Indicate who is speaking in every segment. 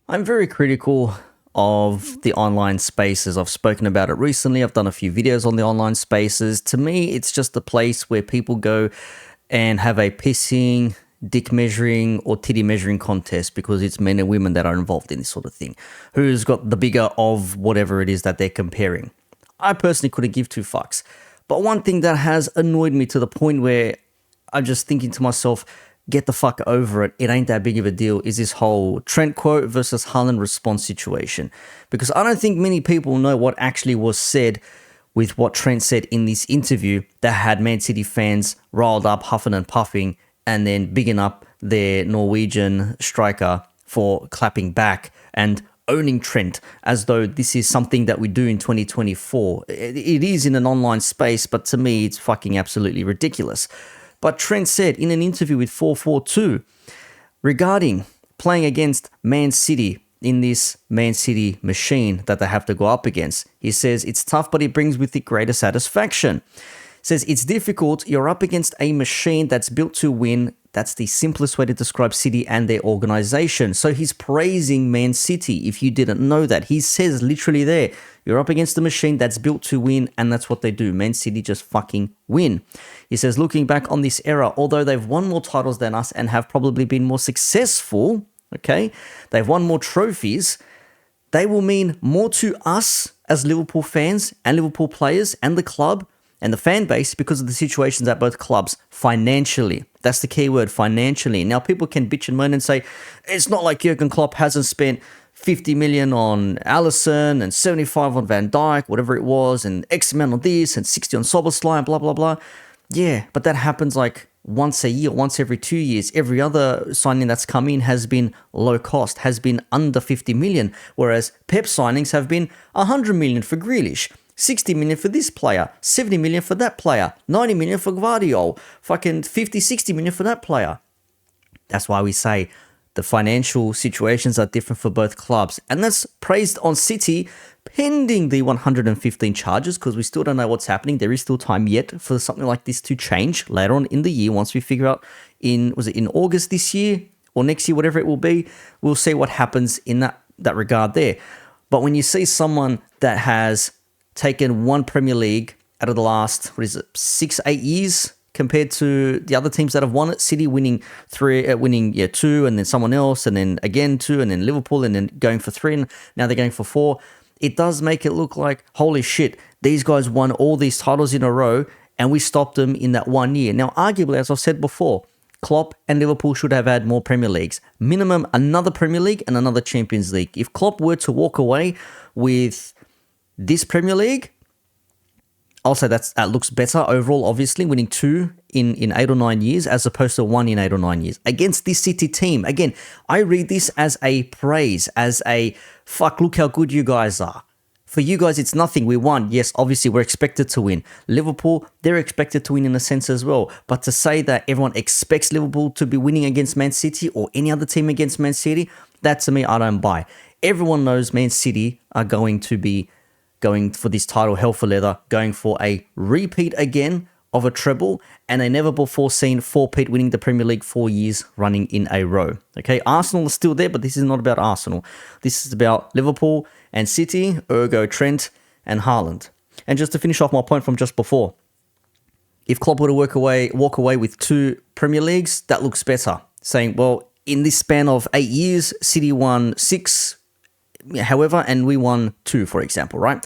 Speaker 1: I'm very critical of the online spaces. I've spoken about it recently. I've done a few videos on the online spaces. To me, it's just a place where people go and have a pissing, dick measuring, or titty measuring contest because it's men and women that are involved in this sort of thing. Who's got the bigger of whatever it is that they're comparing? I personally couldn't give two fucks. But one thing that has annoyed me to the point where I'm just thinking to myself, get the fuck over it. It ain't that big of a deal. Is this whole Trent quote versus Haaland response situation? Because I don't think many people know what actually was said with what Trent said in this interview that had Man City fans riled up, huffing and puffing, and then bigging up their Norwegian striker for clapping back and owning Trent as though this is something that we do in 2024. It is in an online space, but to me, it's fucking absolutely ridiculous. But Trent said in an interview with 442 regarding playing against Man City in this Man City machine that they have to go up against, he says it's tough, but it brings with it greater satisfaction. Says it's difficult. You're up against a machine that's built to win. That's the simplest way to describe City and their organization. So he's praising Man City. If you didn't know that, he says literally there, you're up against a machine that's built to win, and that's what they do. Man City just fucking win. He says, looking back on this era, although they've won more titles than us and have probably been more successful, okay, they've won more trophies, they will mean more to us as Liverpool fans and Liverpool players and the club and the fan base because of the situations at both clubs financially. That's the key word, financially. Now, people can bitch and moan and say, it's not like Jurgen Klopp hasn't spent 50 million on Alisson and 75 on Van Dijk, whatever it was, and X amount on this and 60 on Szoboszlai and blah, blah, blah. Yeah, but that happens like once a year, once every 2 years. Every other signing that's come in has been low cost, has been under 50 million, whereas Pep signings have been 100 million for Grealish. 60 million for this player, 70 million for that player, 90 million for Gvardiol, fucking 50, 60 million for that player. That's why we say the financial situations are different for both clubs. And that's praised on City pending the 115 charges because we still don't know what's happening. There is still time yet for something like this to change later on in the year once we figure out was it in August this year or next year, whatever it will be, we'll see what happens in that regard there. But when you see someone that has taken one Premier League out of the last, 6-8 years compared to the other teams that have won it. City winning two, and then someone else, and then again two, and then Liverpool, and then going for three, and now they're going for four. It does make it look like, holy shit, these guys won all these titles in a row, and we stopped them in that 1 year. Now, arguably, as I've said before, Klopp and Liverpool should have had more Premier Leagues. Minimum another Premier League and another Champions League. If Klopp were to walk away with this Premier League, I'll say that looks better overall, obviously, winning two in 8 or 9 years as opposed to one in 8 or 9 years. Against this City team, again, I read this as a praise, as a, fuck, look how good you guys are. For you guys, it's nothing. We won. Yes, obviously, we're expected to win. Liverpool, they're expected to win in a sense as well. But to say that everyone expects Liverpool to be winning against Man City or any other team against Man City, that to me, I don't buy. Everyone knows Man City are going to be going for this title, hell for leather, going for a repeat again of a treble and a never before seen four-peat winning the Premier League 4 years running in a row. Okay, Arsenal is still there, but this is not about Arsenal. This is about Liverpool and City, ergo Trent and Haaland. And just to finish off my point from just before, if Klopp were to walk away with 2 Premier Leagues, that looks better. Saying, well, in this span of 8 years, City won 6, however, and we won 2, for example, right?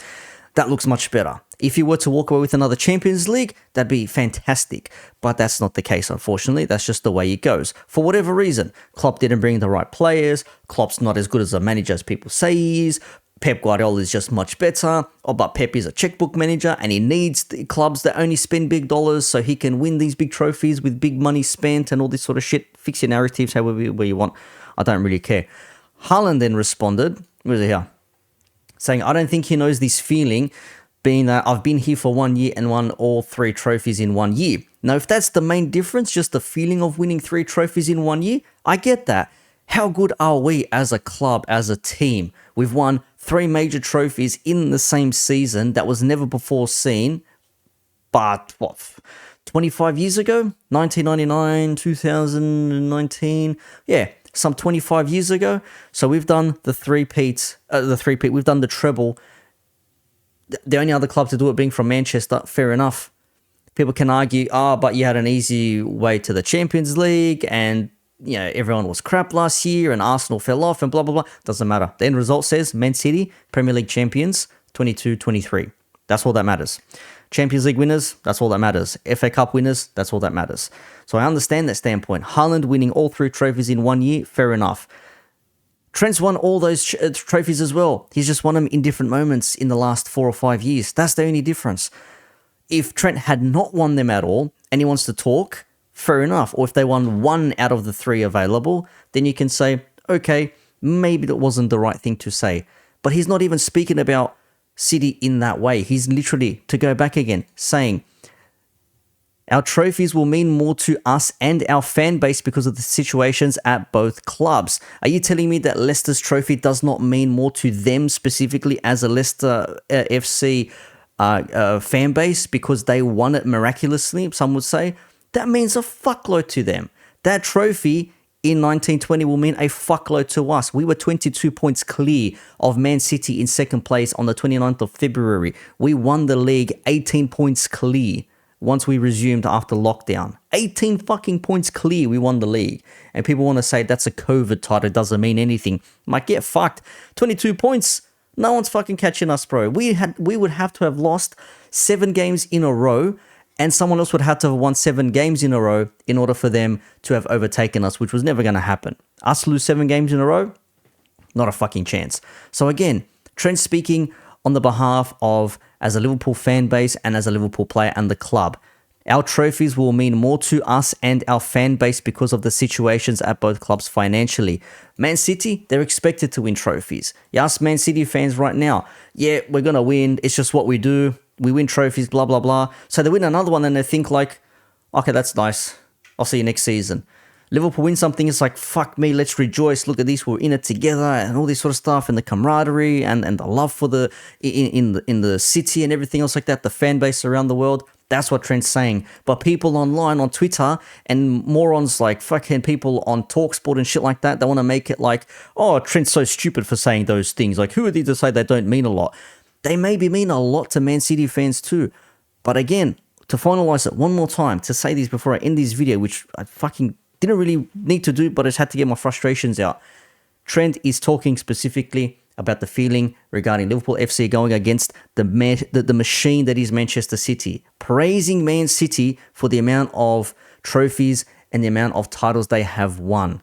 Speaker 1: That looks much better. If you were to walk away with another Champions League, that'd be fantastic. But that's not the case, unfortunately. That's just the way it goes. For whatever reason, Klopp didn't bring the right players. Klopp's not as good as a manager as people say he is. Pep Guardiola is just much better. Oh, but Pep is a checkbook manager and he needs the clubs that only spend big dollars so he can win these big trophies with big money spent and all this sort of shit. Fix your narratives however you want. I don't really care. Haaland then responded, where's it here? Saying, I don't think he knows this feeling, being that I've been here for 1 year and won all 3 trophies in 1 year. Now, if that's the main difference, just the feeling of winning 3 trophies in 1 year, I get that. How good are we as a club, as a team? We've won 3 major trophies in the same season that was never before seen. But, 25 years ago? 1999, 2019? Yeah. some 25 years ago. So we've done the three-peat, we've done the treble. The only other club to do it being from Manchester, fair enough. People can argue, but you had an easy way to the Champions League and, everyone was crap last year and Arsenal fell off and blah, blah, blah. Doesn't matter. The end result says Man City, Premier League champions, 22-23. That's all that matters. Champions League winners, that's all that matters. FA Cup winners, that's all that matters. So I understand that standpoint. Haaland winning all 3 trophies in 1 year, fair enough. Trent's won all those trophies as well. He's just won them in different moments in the last 4 or 5 years. That's the only difference. If Trent had not won them at all and he wants to talk, fair enough. Or if they won 1 out of the 3 available, then you can say, okay, maybe that wasn't the right thing to say. But he's not even speaking about City in that way. He's literally, to go back again, saying, our trophies will mean more to us and our fan base because of the situations at both clubs. Are you telling me that Leicester's trophy does not mean more to them specifically as a Leicester FC fan base because they won it miraculously, some would say? That means a fuckload to them. That trophy in 1920 will mean a fuckload to us. We were 22 points clear of Man City in second place on the 29th of February. We won the league 18 points clear once we resumed after lockdown. 18 fucking points clear, we won the league. And people want to say that's a COVID title, it doesn't mean anything. I'm like, get fucked. 22 points. No one's fucking catching us, bro. We would have to have lost 7 games in a row, and someone else would have to have won 7 games in a row in order for them to have overtaken us, which was never going to happen. Us lose 7 games in a row? Not a fucking chance. So again, Trent speaking on the behalf of, as a Liverpool fan base and as a Liverpool player and the club. Our trophies will mean more to us and our fan base because of the situations at both clubs financially. Man City, they're expected to win trophies. You ask Man City fans right now, yeah, we're going to win. It's just what we do. We win trophies, blah, blah, blah. So they win another one and they think like, okay, that's nice. I'll see you next season. Liverpool win something, it's like, fuck me, let's rejoice. Look at this, we're in it together and all this sort of stuff and the camaraderie and the love for the in the city and everything else like that, the fan base around the world. That's what Trent's saying. But people online on Twitter and morons like fucking people on TalkSport and shit like that, they want to make it like, oh, Trent's so stupid for saying those things. Like, who are they to say they don't mean a lot? They maybe mean a lot to Man City fans too. But again, to finalize it one more time, to say this before I end this video, which I fucking didn't really need to do, but I just had to get my frustrations out. Trent is talking specifically about the feeling regarding Liverpool FC going against the machine that is Manchester City, praising Man City for the amount of trophies and the amount of titles they have won.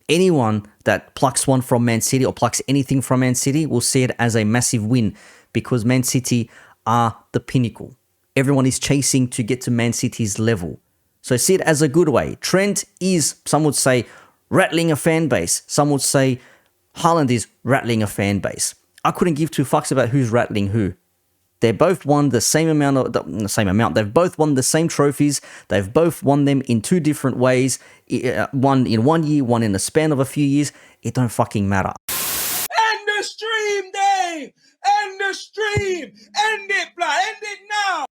Speaker 1: Anyone that plucks one from Man City or plucks anything from Man City will see it as a massive win because Man City are the pinnacle. Everyone is chasing to get to Man City's level. So see it as a good way. Trent is, some would say, rattling a fan base. Some would say Haaland is rattling a fan base. I couldn't give 2 fucks about who's rattling who. They both won the same amount. They've both won the same trophies. They've both won them in 2 different ways. One in 1 year, one in a span of a few years. It don't fucking matter.
Speaker 2: End the stream, Dave! End the stream! End it, blood! End it now!